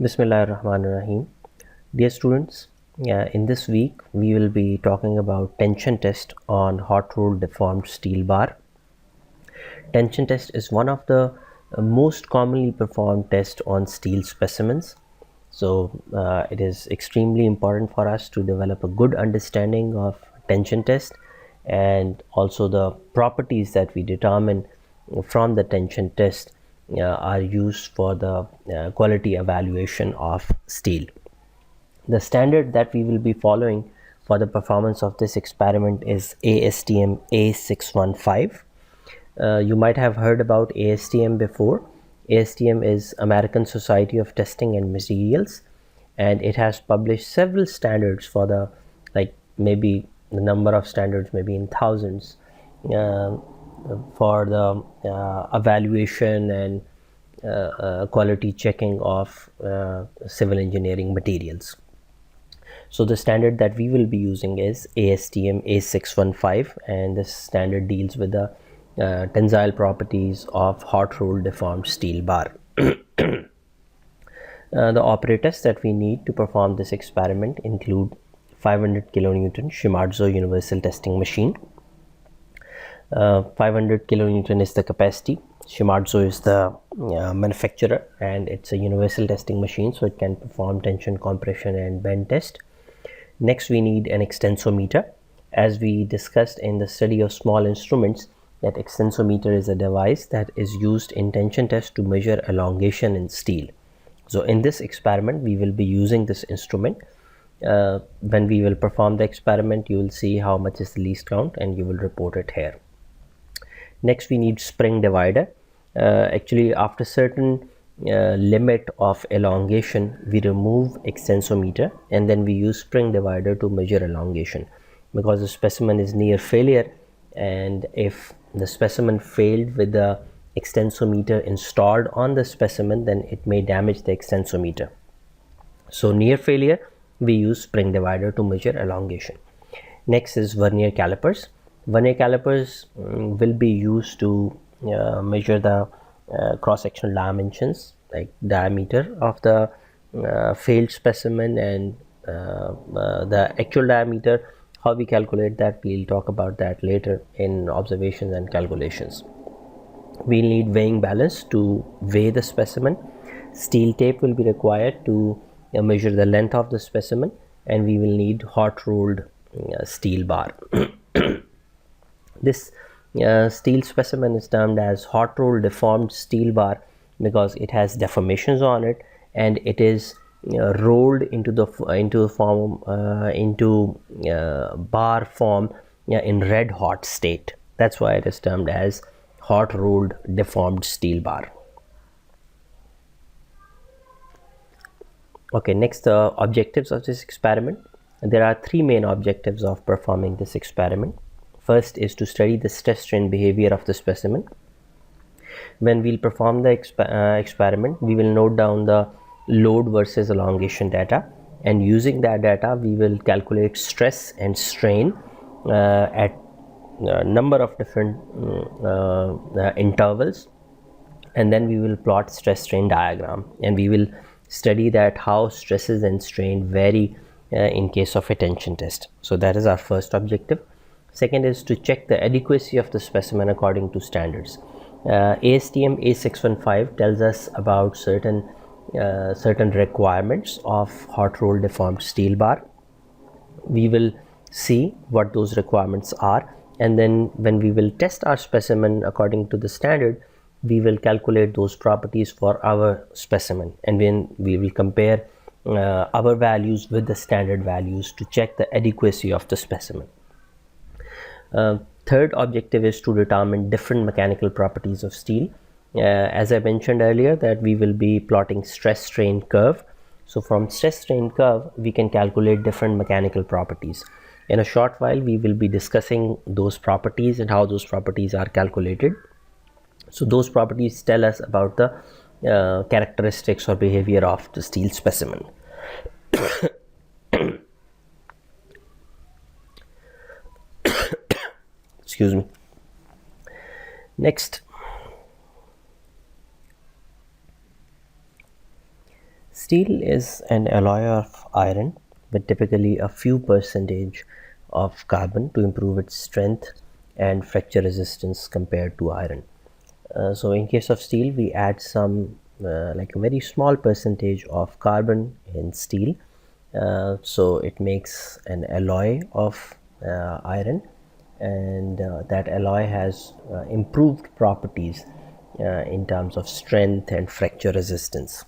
Bismillahirrahmanirrahim. Dear students, in this week we will be talking about tension test on hot rolled deformed steel bar. Tension test is one of the most commonly performed tests on steel specimens. So it is extremely important for us to develop a good understanding of tension test and also the properties that we determine from the tension test are used for the quality evaluation of steel. The standard that we will be following for the performance of this experiment is ASTM A615. You might have heard about ASTM before. ASTM is American Society of Testing and Materials, and it has published several standards for the, like, maybe the number of standards maybe in thousands for the evaluation and quality checking of civil engineering materials. So the standard that we will be using is ASTM A615, and this standard deals with the tensile properties of hot rolled deformed steel bar. The operators that we need to perform this experiment include 500 kilonewton Shimadzu universal testing machine. 500 kilonewton is the capacity. Shimadzu is the manufacturer, and it's a universal testing machine, so it can perform tension, compression and bend test. Next, we need an extensometer. As we discussed in the study of small instruments, that extensometer is a device that is used in tension test to measure elongation in steel. So in this experiment, we will be using this instrument. When we will perform the experiment, you will see how much is the least count and you will report it here. Next, we need spring divider. Actually, after certain limit of elongation, we remove extensometer and then we use spring divider to measure elongation, because the specimen is near failure, and if the specimen failed with the extensometer installed on the specimen, then it may damage the extensometer. So near failure, we use spring divider to measure elongation. Next is vernier calipers. Vernier calipers will be used to measure the cross-sectional dimensions, like diameter of the failed specimen and the actual diameter. How we calculate that, we'll talk about that later in observations and calculations. We'll need weighing balance to weigh the specimen. Steel tape will be required to measure the length of the specimen, and we will need hot rolled steel bar. This steel specimen is termed as hot rolled deformed steel bar because it has deformations on it, and it is rolled into bar form in red hot state. That's why it is termed as hot rolled deformed steel bar. Okay, next, the objectives of this experiment. There are three main objectives of performing this experiment. First is to study the stress strain behavior of the specimen. When we'll perform the experiment, we will note down the load versus elongation data, and using that data we will calculate stress and strain at a number of different intervals, and then we will plot stress strain diagram, and we will study that how stresses and strain vary in case of a tension test. So that is our first objective. Second is to check the adequacy of the specimen according to standards. ASTM A615 tells us about certain requirements of hot rolled deformed steel bar. We will see what those requirements are, and then when we will test our specimen according to the standard, we will calculate those properties for our specimen, and then we will compare our values with the standard values to check the adequacy of the specimen. Third objective is to determine different mechanical properties of steel. As I mentioned earlier, that we will be plotting stress strain curve. So from stress strain curve, we can calculate different mechanical properties. In a short while, we will be discussing those properties and how those properties are calculated. So those properties tell us about the characteristics or behavior of the steel specimen. Excuse me. Next, Steel is an alloy of iron with typically a few percentage of carbon to improve its strength and fracture resistance compared to iron. So in case of steel, we add some like a very small percentage of carbon in steel, so it makes an alloy of iron, and that alloy has improved properties in terms of strength and fracture resistance.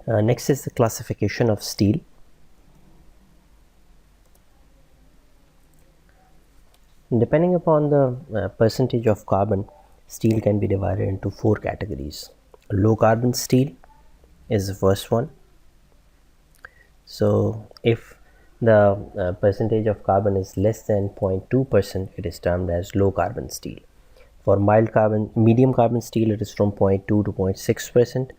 Next is the classification of steel. Depending upon the percentage of carbon, steel can be divided into 4 categories. Low carbon steel is the first one. So if the percentage of carbon is less than 0.2%, it is termed as low carbon steel. For medium carbon steel, it is from 0.2 to 0.6%,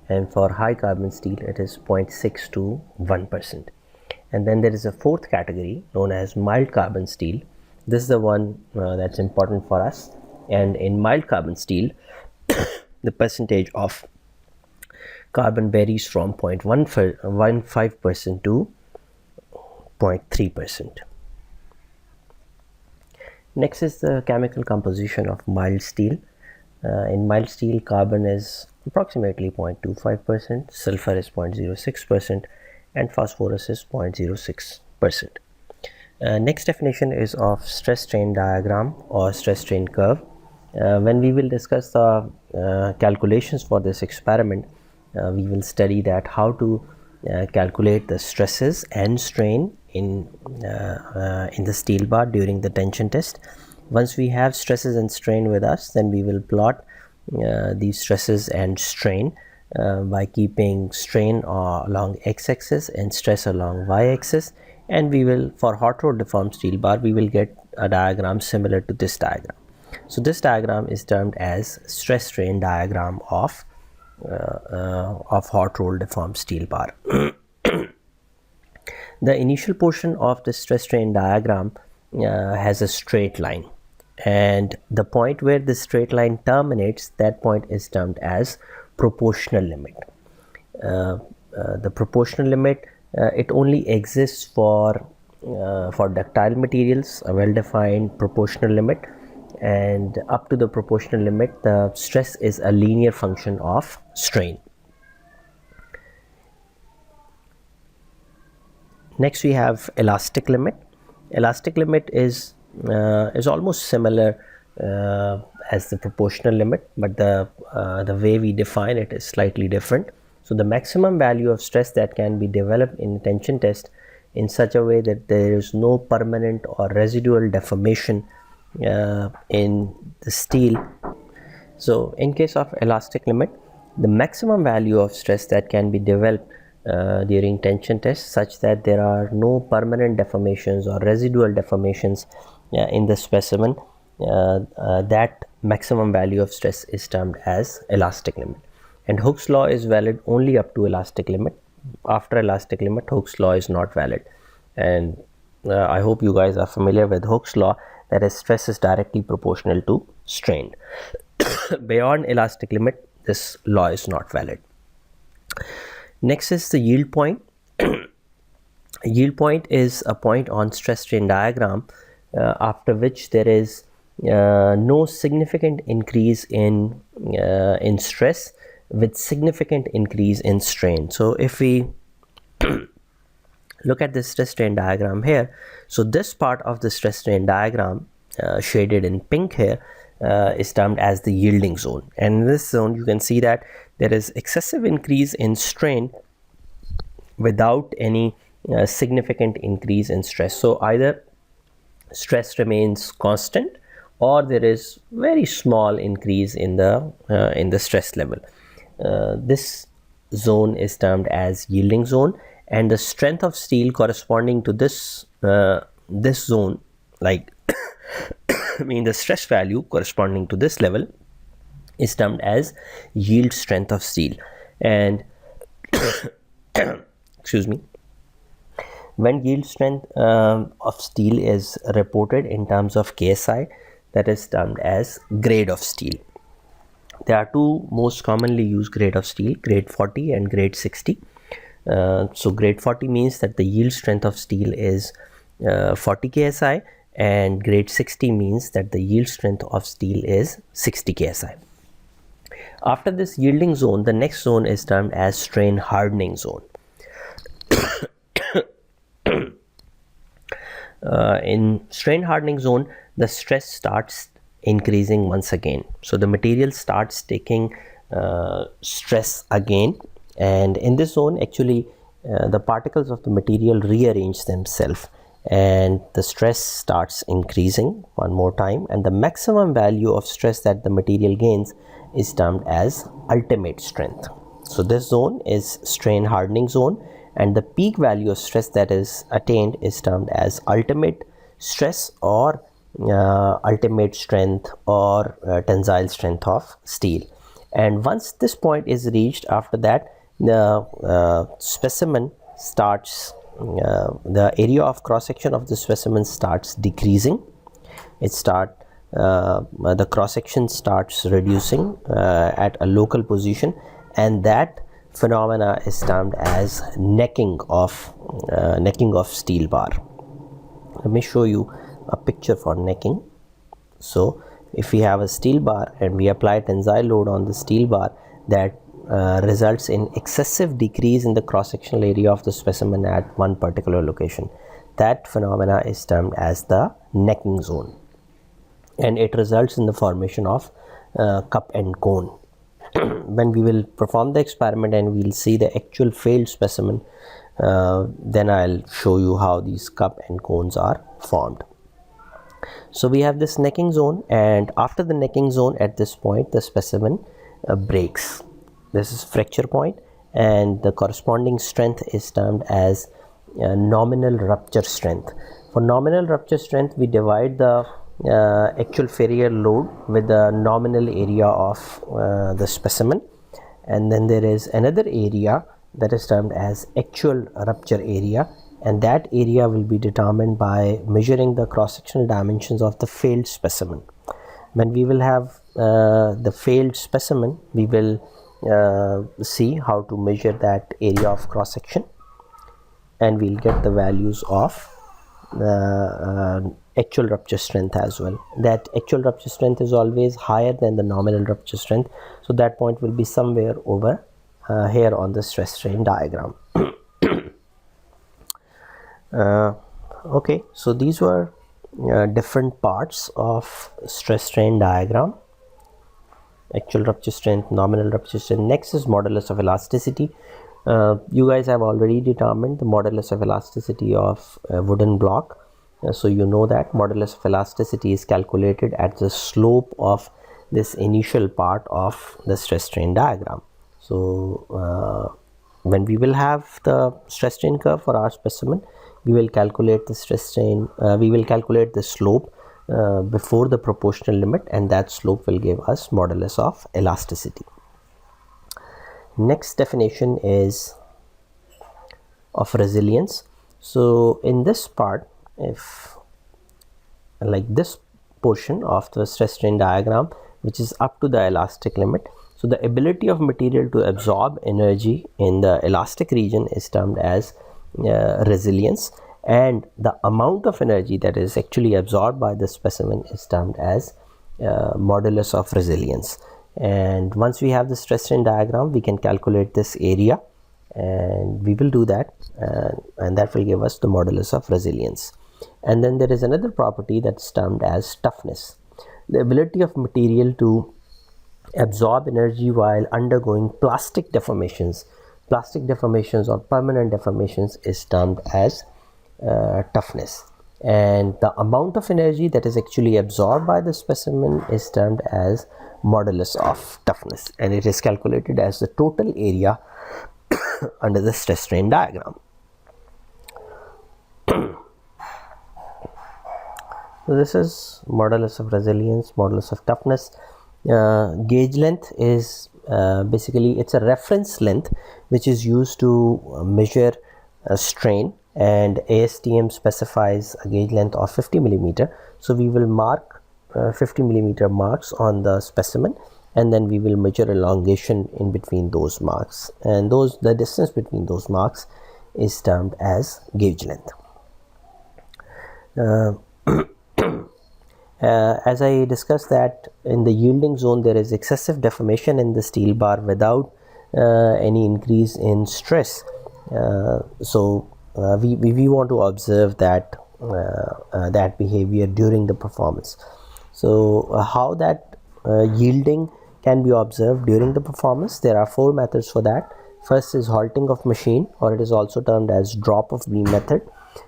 and for high carbon steel, it is 0.6 to 1%. And then there is a fourth category known as mild carbon steel. This is the one that's important for us. And in mild carbon steel, the percentage of carbon varies from 0.15% to 0.3%. Next is the chemical composition of mild steel. In mild steel, carbon is approximately 0.25%, sulfur is 0.06%, and phosphorus is 0.06%. Next definition is of stress strain diagram or stress strain curve. When we will discuss the calculations for this experiment, we will study that how to calculate the stresses and strain in the steel bar during the tension test. Once we have stresses and strain with us, then we will plot these stresses and strain by keeping strain along x-axis and stress along y-axis, and we will, for hot rolled deformed steel bar, we will get a diagram similar to this diagram. So this diagram is termed as stress strain diagram of hot rolled deformed steel bar. The initial portion of the stress strain diagram has a straight line, and the point where the straight line terminates, that point is termed as proportional limit. The proportional limit, it only exists for ductile materials, a well-defined proportional limit, and up to the proportional limit, the stress is a linear function of strain. Next we have elastic limit. Elastic limit is almost similar as the proportional limit, but the way we define it is slightly different. So the maximum value of stress that can be developed in a tension test in such a way that there is no permanent or residual deformation in the steel. So in case of elastic limit, the maximum value of stress that can be developed during tension tests such that there are no permanent deformations or residual deformations in the specimen, that maximum value of stress is termed as elastic limit. And Hooke's law is valid only up to elastic limit. After elastic limit, Hooke's law is not valid. And I hope you guys are familiar with Hooke's law, that is, stress is directly proportional to strain. Beyond elastic limit, this law is not valid. Next is the yield point. Yield point is a point on stress strain diagram after which there is no significant increase in stress with significant increase in strain. So if we look at this stress strain diagram here, so this part of the stress strain diagram shaded in pink here is termed as the yielding zone, and in this zone you can see that there is excessive increase in strain without any significant increase in stress. So either stress remains constant or there is very small increase in the stress level. This zone is termed as yielding zone, and the strength of steel corresponding to this zone, like I mean the stress value corresponding to this level, is termed as yield strength of steel. And excuse me, when yield strength of steel is reported in terms of KSI, that is termed as grade of steel. There are two most commonly used grade of steel, grade 40 and grade 60. So grade 40 means that the yield strength of steel is 40 ksi, and grade 60 means that the yield strength of steel is 60 ksi. After this yielding zone, the next zone is termed as strain hardening zone. In strain hardening zone, the stress starts increasing once again. So the material starts taking stress again, and in this zone actually the particles of the material rearrange themselves and the stress starts increasing one more time, and the maximum value of stress that the material gains is termed as ultimate strength. So this zone is strain hardening zone, and the peak value of stress that is attained is termed as ultimate stress or ultimate strength or tensile strength of steel. And once this point is reached, after that the specimen starts, the area of cross section of the specimen starts decreasing. The cross section starts reducing at a local position, and that phenomena is termed as necking of steel bar. Let me show you a picture for necking. So if we have a steel bar and we apply tensile load on the steel bar, that results in excessive decrease in the cross sectional area of the specimen at one particular location. That phenomena is termed as the necking zone, and it results in the formation of cup and cone. When we will perform the experiment and we will see the actual failed specimen, then I'll show you how these cup and cones are formed. So we have this necking zone, and after the necking zone, at this point the specimen breaks. This is fracture point, and the corresponding strength is termed as nominal rupture strength. For nominal rupture strength, we divide the actual failure load with the nominal area of the specimen, and then there is another area that is termed as actual rupture area, and that area will be determined by measuring the cross-sectional dimensions of the failed specimen. When we will have the failed specimen, we will see how to measure that area of cross-section, and we'll get the values of actual rupture strength as well. That actual rupture strength is always higher than the nominal rupture strength, so that point will be somewhere over here on the stress strain diagram. Okay, so these were different parts of stress strain diagram: actual rupture strength, nominal rupture strength. Next is modulus of elasticity. You guys have already determined the modulus of elasticity of a wooden block. So you know that modulus of elasticity is calculated at the slope of this initial part of the stress strain diagram. So when we will have the stress strain curve for our specimen, we will calculate the stress strain, we will calculate the slope before the proportional limit, and that slope will give us modulus of elasticity. Next definition is of resilience. So in this part, if like this portion of the stress strain diagram, which is up to the elastic limit, so the ability of material to absorb energy in the elastic region is termed as resilience, and the amount of energy that is actually absorbed by the specimen is termed as modulus of resilience. And once we have the stress strain diagram, we can calculate this area, and we will do that, and that will give us the modulus of resilience. And then there is another property that's termed as toughness. The ability of material to absorb energy while undergoing plastic deformations or permanent deformations is termed as toughness, and the amount of energy that is actually absorbed by the specimen is termed as modulus of toughness, and it is calculated as the total area under the stress strain diagram. So this is modulus of resilience, modulus of toughness. Gauge length is basically it's a reference length which is used to measure a strain, and ASTM specifies a gauge length of 50 millimeter. So we will mark 50 millimeter marks on the specimen, and then we will measure elongation in between those marks, and the distance between those marks is termed as gauge length. As I discussed that in the yielding zone there is excessive deformation in the steel bar without any increase in stress. So we want to observe that that behavior during the performance. So how that yielding can be observed during the performance, there are 4 methods for that. First is halting of machine, or it is also termed as drop of beam method.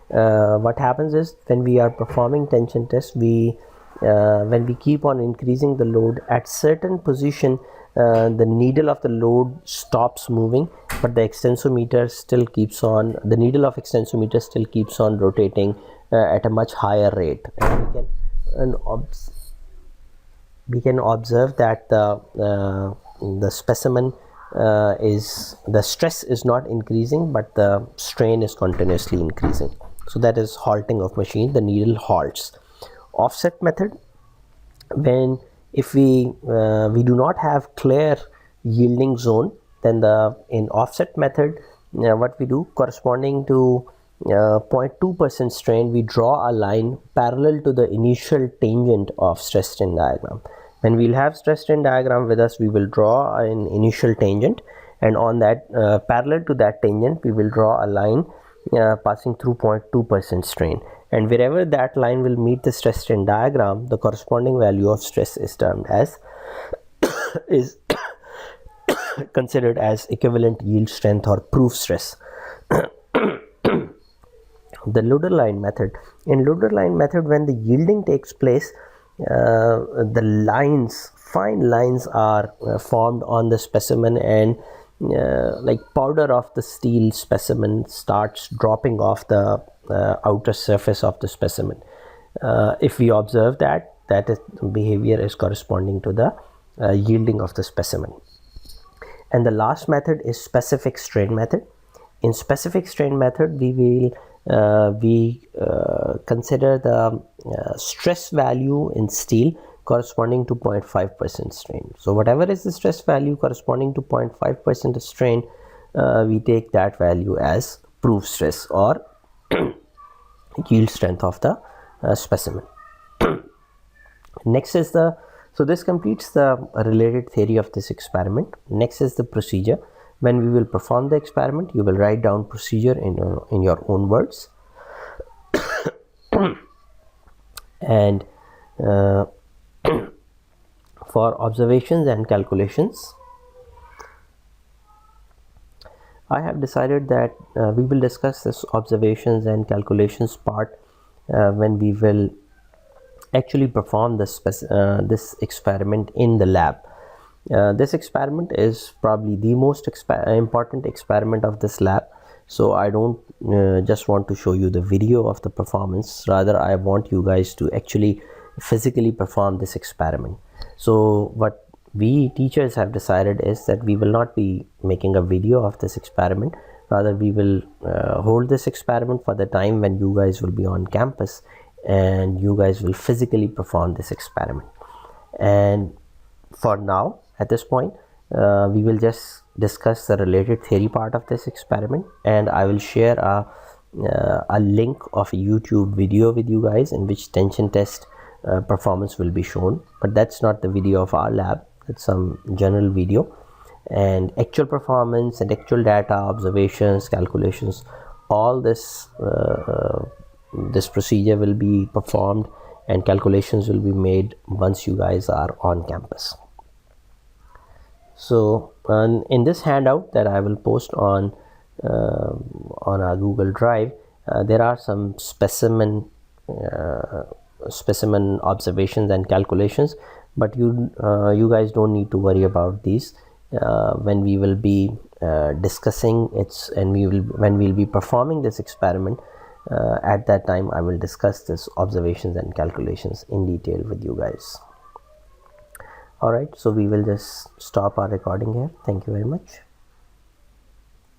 What happens is when we are performing tension test, when we keep on increasing the load at certain position, the needle of the load stops moving, but the extensometer still keeps on, the needle of extensometer still keeps on rotating at a much higher rate. And we can observe that the specimen the stress is not increasing, but the strain is continuously increasing. So that is halting of machine, the needle halts. Offset method, when if we do not have clear yielding zone, then in offset method what we do, corresponding to 0.2% strain, we draw a line parallel to the initial tangent of stress strain diagram. When we'll have stress strain diagram with us, we will draw an initial tangent, and on that parallel to that tangent we will draw a line passing through 0.2% strain, and wherever that line will meet the stress strain diagram, the corresponding value of stress is termed as is considered as equivalent yield strength or proof stress. The Luder line method. In Luder line method, when the yielding takes place, the lines, fine lines are formed on the specimen, and like powder of the steel specimen starts dropping off the outer surface of the specimen. If we observe that behavior is corresponding to the yielding of the specimen. And the last method is specific strain method. In specific strain method, we will consider the stress value in steel corresponding to 0.5% strain. So whatever is the stress value corresponding to 0.5% strain, we take that value as proof stress or yield strength of the specimen. Next is so this completes the related theory of this experiment. Next is the procedure. When we will perform the experiment, you will write down procedure in your own words. And for observations and calculations, I have decided that we will discuss this observations and calculations part when we will actually perform this experiment in the lab. This experiment is probably the most important experiment of this lab, so I don't just want to show you the video of the performance, rather I want you guys to actually physically perform this experiment. So what we teachers have decided is that we will not be making a video of this experiment, rather we will hold this experiment for the time when you guys will be on campus and you guys will physically perform this experiment. And for now, at this point, we will just discuss the related theory part of this experiment, and I will share a link of a YouTube video with you guys in which tension test performance will be shown. But that's not the video of our lab, it's some general video, and actual performance and actual data, observations, calculations, all this this procedure will be performed and calculations will be made once you guys are on campus. So in this handout that I will post on our Google Drive, there are some specimen observations and calculations, but you guys don't need to worry about these. When we will be discussing it, and when we'll be performing this experiment, at that time I will discuss this observations and calculations in detail with you guys. Alright, so we will just stop our recording here. Thank you very much.